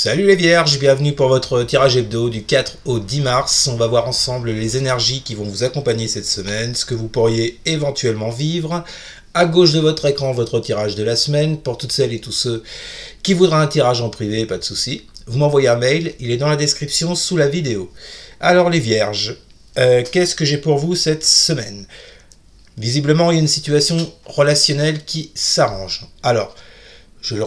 Salut les vierges, bienvenue pour votre tirage hebdo du 4 au 10 mars. On va voir ensemble les énergies qui vont vous accompagner cette semaine, ce que vous pourriez éventuellement vivre. À gauche de votre écran, votre tirage de la semaine. Pour toutes celles et tous ceux qui voudraient un tirage en privé, pas de souci. Vous m'envoyez un mail, il est dans la description sous la vidéo. Alors les vierges, qu'est-ce que j'ai pour vous cette semaine? Visiblement, il y a une situation relationnelle qui s'arrange. Alors, je le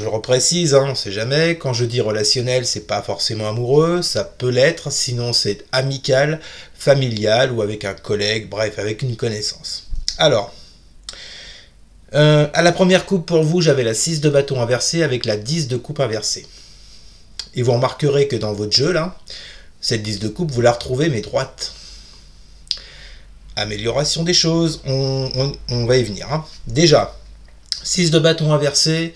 reprécise, on ne sait jamais, quand je dis relationnel, c'est pas forcément amoureux, ça peut l'être, sinon c'est amical, familial ou avec un collègue, bref, avec une connaissance. Alors, à la première coupe pour vous, j'avais la 6 de bâton inversée avec la 10 de coupe inversée. Et vous remarquerez que dans votre jeu, là, cette 10 de coupe, vous la retrouvez, mais droite. Amélioration des choses, on va y venir. Déjà, 6 de bâton inversé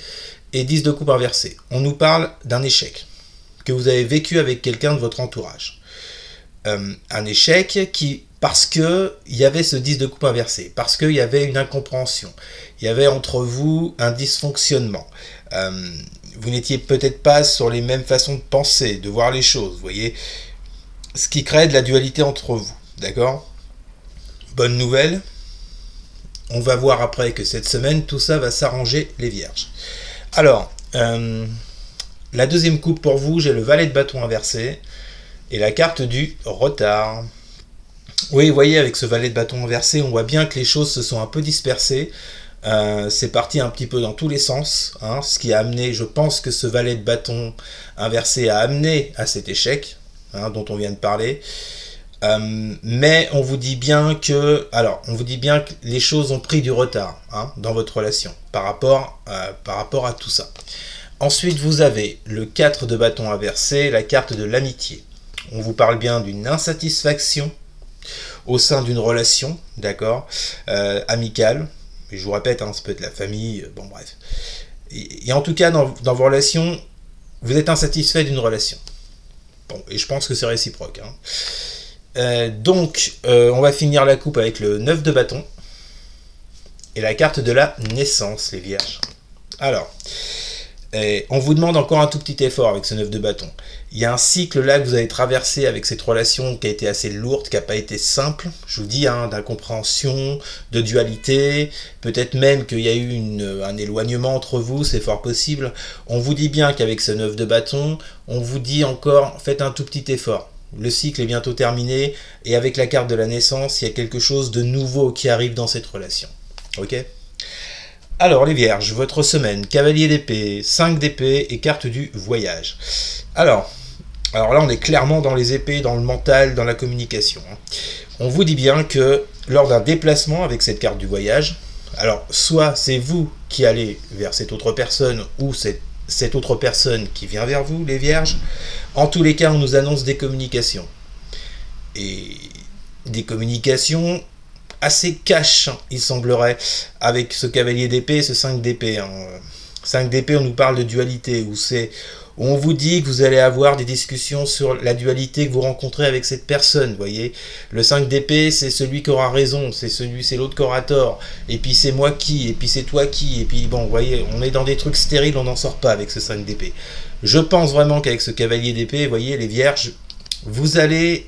et 10 de coupe inversée. On nous parle d'un échec que vous avez vécu avec quelqu'un de votre entourage. Un échec parce qu'il y avait ce 10 de coupe inversé, parce qu'il y avait une incompréhension, il y avait entre vous un dysfonctionnement. Vous n'étiez peut-être pas sur les mêmes façons de penser, de voir les choses, vous voyez, ce qui crée de la dualité entre vous, d'accord ? Bonne nouvelle, on va voir après que cette semaine, tout ça va s'arranger les vierges. Alors, la deuxième coupe pour vous, j'ai le valet de bâton inversé et la carte du retard. Oui, vous voyez, avec ce valet de bâton inversé, on voit bien que les choses se sont un peu dispersées. C'est parti un petit peu dans tous les sens, ce qui a amené, je pense que ce valet de bâton inversé a amené à cet échec, dont on vient de parler. Mais on vous dit bien que les choses ont pris du retard dans votre relation par rapport à tout ça. Ensuite, vous avez le 4 de bâton inversé, la carte de l'amitié. On vous parle bien d'une insatisfaction au sein d'une relation, d'accord, amicale. Et je vous répète, ça peut être la famille, bon bref. Et en tout cas, dans vos relations, vous êtes insatisfait d'une relation. Bon, et je pense que c'est réciproque. Donc, on va finir la coupe avec le 9 de bâton et la carte de la naissance, les vierges. Alors, on vous demande encore un tout petit effort avec ce 9 de bâton. Il y a un cycle là que vous avez traversé avec cette relation qui a été assez lourde, qui n'a pas été simple, je vous dis, d'incompréhension, de dualité, peut-être même qu'il y a eu un éloignement entre vous, c'est fort possible. On vous dit bien qu'avec ce 9 de bâton, on vous dit encore, faites un tout petit effort. Le cycle est bientôt terminé et avec la carte de la naissance, il y a quelque chose de nouveau qui arrive dans cette relation. Ok ? Alors les vierges, votre semaine, cavalier d'épée, 5 d'épée et carte du voyage. Alors là on est clairement dans les épées, dans le mental, dans la communication. On vous dit bien que lors d'un déplacement avec cette carte du voyage, alors soit c'est vous qui allez vers cette autre personne ou cette autre personne qui vient vers vous, les vierges. En tous les cas, on nous annonce des communications. Et des communications assez cash, il semblerait, avec ce cavalier d'épée et ce 5 d'épée. 5 d'épée, on nous parle de dualité, où on vous dit que vous allez avoir des discussions sur la dualité que vous rencontrez avec cette personne, vous voyez. Le 5 d'épée, c'est celui qui aura raison, c'est l'autre qui aura tort, et puis c'est moi qui, et puis c'est toi qui, et puis bon, vous voyez, on est dans des trucs stériles, on n'en sort pas avec ce 5 d'épée. Je pense vraiment qu'avec ce cavalier d'épée, vous voyez, les vierges, vous allez,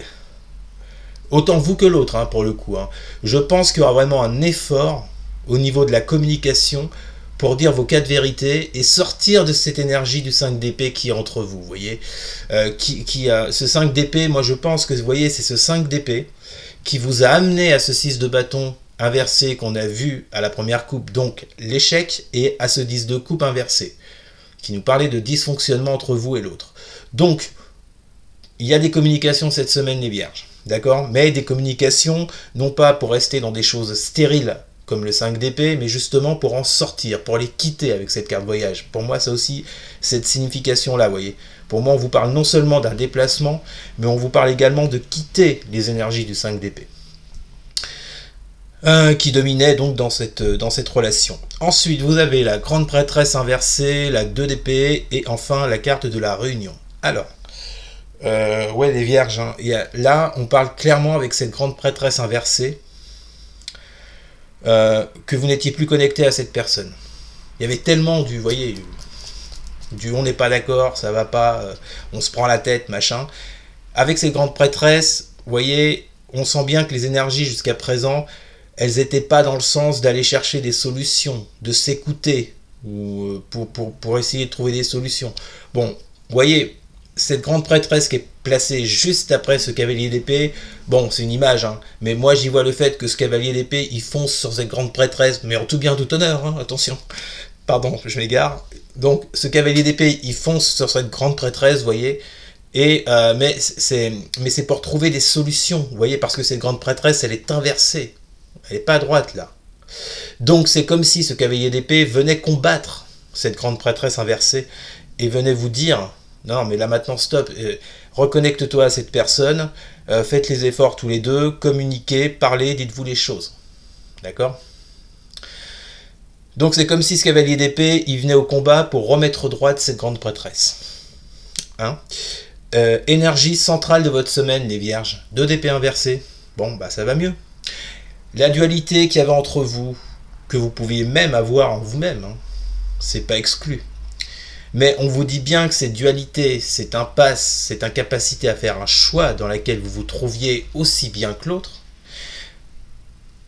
autant vous que l'autre, pour le coup, je pense qu'il y aura vraiment un effort au niveau de la communication pour dire vos 4 vérités et sortir de cette énergie du 5 d'épée qui est entre vous, vous voyez. Ce 5 d'épée, moi je pense que, vous voyez, c'est ce 5 d'épée qui vous a amené à ce 6 de bâton inversé qu'on a vu à la première coupe, donc l'échec, et à ce 10 de coupe inversé, qui nous parlait de dysfonctionnement entre vous et l'autre. Donc, il y a des communications cette semaine, les vierges, d'accord ? Mais des communications, non pas pour rester dans des choses stériles, comme le 5 d'épée, mais justement pour en sortir, pour les quitter avec cette carte voyage. Pour moi, ça aussi, cette signification-là, vous voyez. Pour moi, on vous parle non seulement d'un déplacement, mais on vous parle également de quitter les énergies du 5 d'épée. Qui dominait donc dans cette relation. Ensuite, vous avez la grande prêtresse inversée, la 2 d'épée, et enfin la carte de la réunion. Alors, ouais, les vierges, là, on parle clairement avec cette grande prêtresse inversée, que vous n'étiez plus connecté à cette personne. Il y avait tellement vous voyez, du on n'est pas d'accord, ça va pas, on se prend la tête, machin. Avec cette grande prêtresse, vous voyez, on sent bien que les énergies jusqu'à présent, elles n'étaient pas dans le sens d'aller chercher des solutions, de s'écouter, ou pour essayer de trouver des solutions. Bon, vous voyez, cette grande prêtresse qui est placée juste après ce cavalier d'épée, bon, c'est une image, hein, mais moi j'y vois le fait que ce cavalier d'épée, il fonce sur cette grande prêtresse, mais en tout bien, tout honneur, hein, attention. Pardon, je m'égare. Donc, ce cavalier d'épée, il fonce sur cette grande prêtresse, vous voyez, et, mais c'est pour trouver des solutions, vous voyez, parce que cette grande prêtresse, elle est inversée. Elle n'est pas à droite, là. Donc, c'est comme si ce cavalier d'épée venait combattre cette grande prêtresse inversée et venait vous dire, non, mais là maintenant, stop, reconnecte-toi à cette personne, faites les efforts tous les deux, communiquez, parlez, dites-vous les choses. D'accord ? Donc, c'est comme si ce cavalier d'épée, il venait au combat pour remettre droite cette grande prêtresse. Hein ? Énergie centrale de votre semaine, les vierges. 2 d'épée inversée. Bon, bah ça va mieux. La dualité qu'il y avait entre vous, que vous pouviez même avoir en vous-même, hein, c'est pas exclu. Mais on vous dit bien que cette dualité, cette impasse, cette incapacité à faire un choix dans laquelle vous vous trouviez aussi bien que l'autre,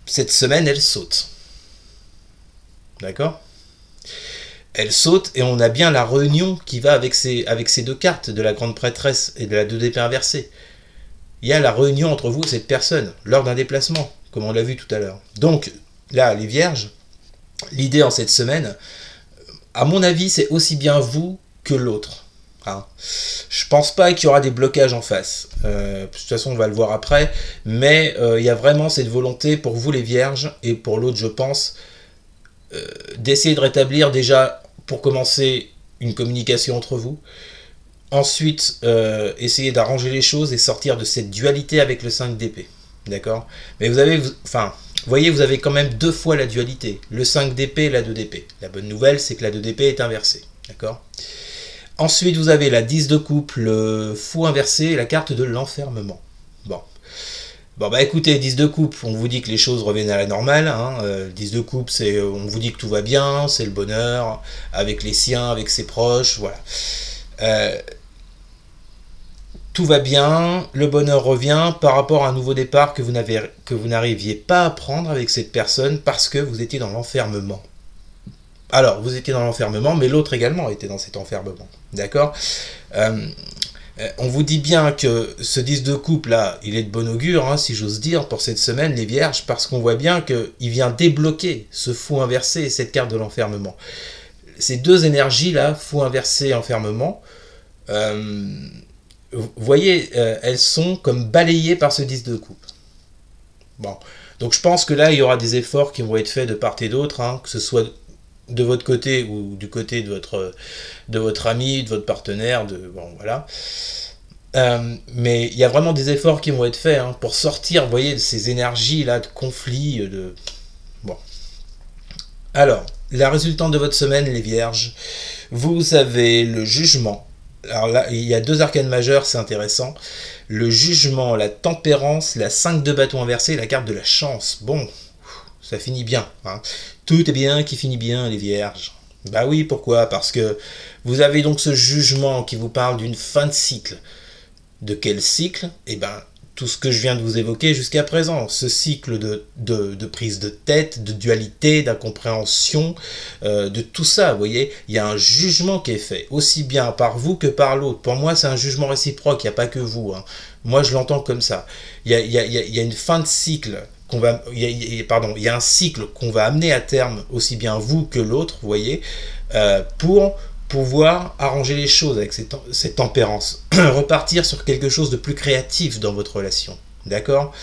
cette semaine, elle saute. D'accord ? Elle saute et on a bien la réunion qui va avec ces 2 cartes de la grande prêtresse et de la 2 d'épée inversée. Il y a la réunion entre vous et cette personne lors d'un déplacement, comme on l'a vu tout à l'heure. Donc, là, les vierges, l'idée en cette semaine, à mon avis, c'est aussi bien vous que l'autre. Hein. Je pense pas qu'il y aura des blocages en face. De toute façon, on va le voir après. Mais il y a vraiment cette volonté pour vous, les vierges, et pour l'autre, je pense, d'essayer de rétablir déjà, pour commencer, une communication entre vous. Ensuite, essayer d'arranger les choses et sortir de cette dualité avec le 5 d'épée. D'accord ? Mais vous avez, enfin, vous voyez, vous avez quand même 2 fois la dualité. Le 5 d'épée et la 2 d'épée. La bonne nouvelle, c'est que la 2 d'épée est inversée. D'accord ? Ensuite, vous avez la 10 de coupe, le fou inversé et la carte de l'enfermement. Bon, bah écoutez, 10 de coupe, on vous dit que les choses reviennent à la normale. Hein. 10 de coupe, c'est, on vous dit que tout va bien, c'est le bonheur, avec les siens, avec ses proches, voilà. Tout va bien, le bonheur revient par rapport à un nouveau départ que vous n'arriviez pas à prendre avec cette personne parce que vous étiez dans l'enfermement. Alors, vous étiez dans l'enfermement, mais l'autre également était dans cet enfermement. D'accord ? On vous dit bien que ce 10 de coupe là, il est de bon augure, hein, si j'ose dire, pour cette semaine, les vierges, parce qu'on voit bien qu'il vient débloquer ce fou inversé et cette carte de l'enfermement. Ces 2 énergies là, fou inversé et enfermement, vous voyez, elles sont comme balayées par ce 10 de coupe. Bon, donc je pense que là, il y aura des efforts qui vont être faits de part et d'autre, hein, que ce soit de votre côté ou du côté de votre ami, de votre partenaire, bon voilà. Mais il y a vraiment des efforts qui vont être faits hein, pour sortir, vous voyez, de ces énergies là de conflit, bon. Alors, la résultante de votre semaine, les vierges, vous avez le jugement. Alors là, il y a 2 arcanes majeures, c'est intéressant. Le jugement, la tempérance, la 5 de bâton inversé et la carte de la chance. Bon, ça finit bien. Hein. Tout est bien qui finit bien, les vierges. Bah oui, pourquoi ? Parce que vous avez donc ce jugement qui vous parle d'une fin de cycle. De quel cycle ? Eh ben, tout ce que je viens de vous évoquer jusqu'à présent. Ce cycle de prise de tête, de dualité, d'incompréhension, de tout ça, vous voyez. Il y a un jugement qui est fait, aussi bien par vous que par l'autre. Pour moi, c'est un jugement réciproque, il n'y a pas que vous. Hein. Moi, je l'entends comme ça. Il y a une fin de cycle. Il y a un cycle qu'on va amener à terme, aussi bien vous que l'autre, vous voyez, pour pouvoir arranger les choses avec cette tempérance, repartir sur quelque chose de plus créatif dans votre relation, d'accord ?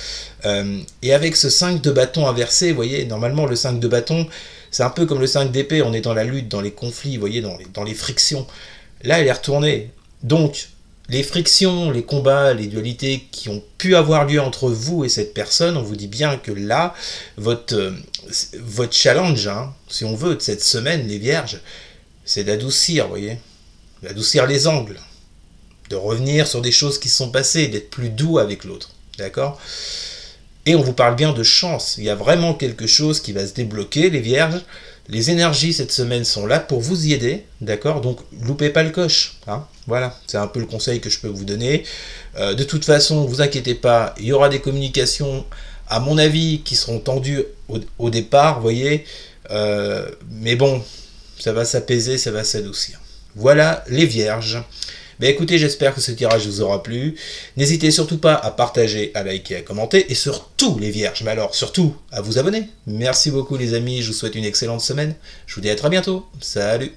Et avec ce 5 de bâton inversé, vous voyez, normalement le 5 de bâton, c'est un peu comme le 5 d'épée, on est dans la lutte, dans les conflits, vous voyez, dans les frictions. Là, elle est retournée. Donc, les frictions, les combats, les dualités qui ont pu avoir lieu entre vous et cette personne, on vous dit bien que là, votre challenge, hein, si on veut, de cette semaine, les vierges, c'est d'adoucir, vous voyez, d'adoucir les angles, de revenir sur des choses qui se sont passées, d'être plus doux avec l'autre, d'accord ? Et on vous parle bien de chance, il y a vraiment quelque chose qui va se débloquer, les vierges, Les énergies cette semaine sont là pour vous y aider, d'accord? Donc loupez pas le coche, hein. Voilà, c'est un peu le conseil que je peux vous donner. De toute façon, vous inquiétez pas, il y aura des communications, à mon avis, qui seront tendues au départ, vous voyez. Mais bon, ça va s'apaiser, ça va s'adoucir. Voilà les vierges. Ben écoutez, j'espère que ce tirage vous aura plu. N'hésitez surtout pas à partager, à liker, à commenter. Et surtout les vierges, mais alors surtout à vous abonner. Merci beaucoup les amis, je vous souhaite une excellente semaine. Je vous dis à très bientôt. Salut!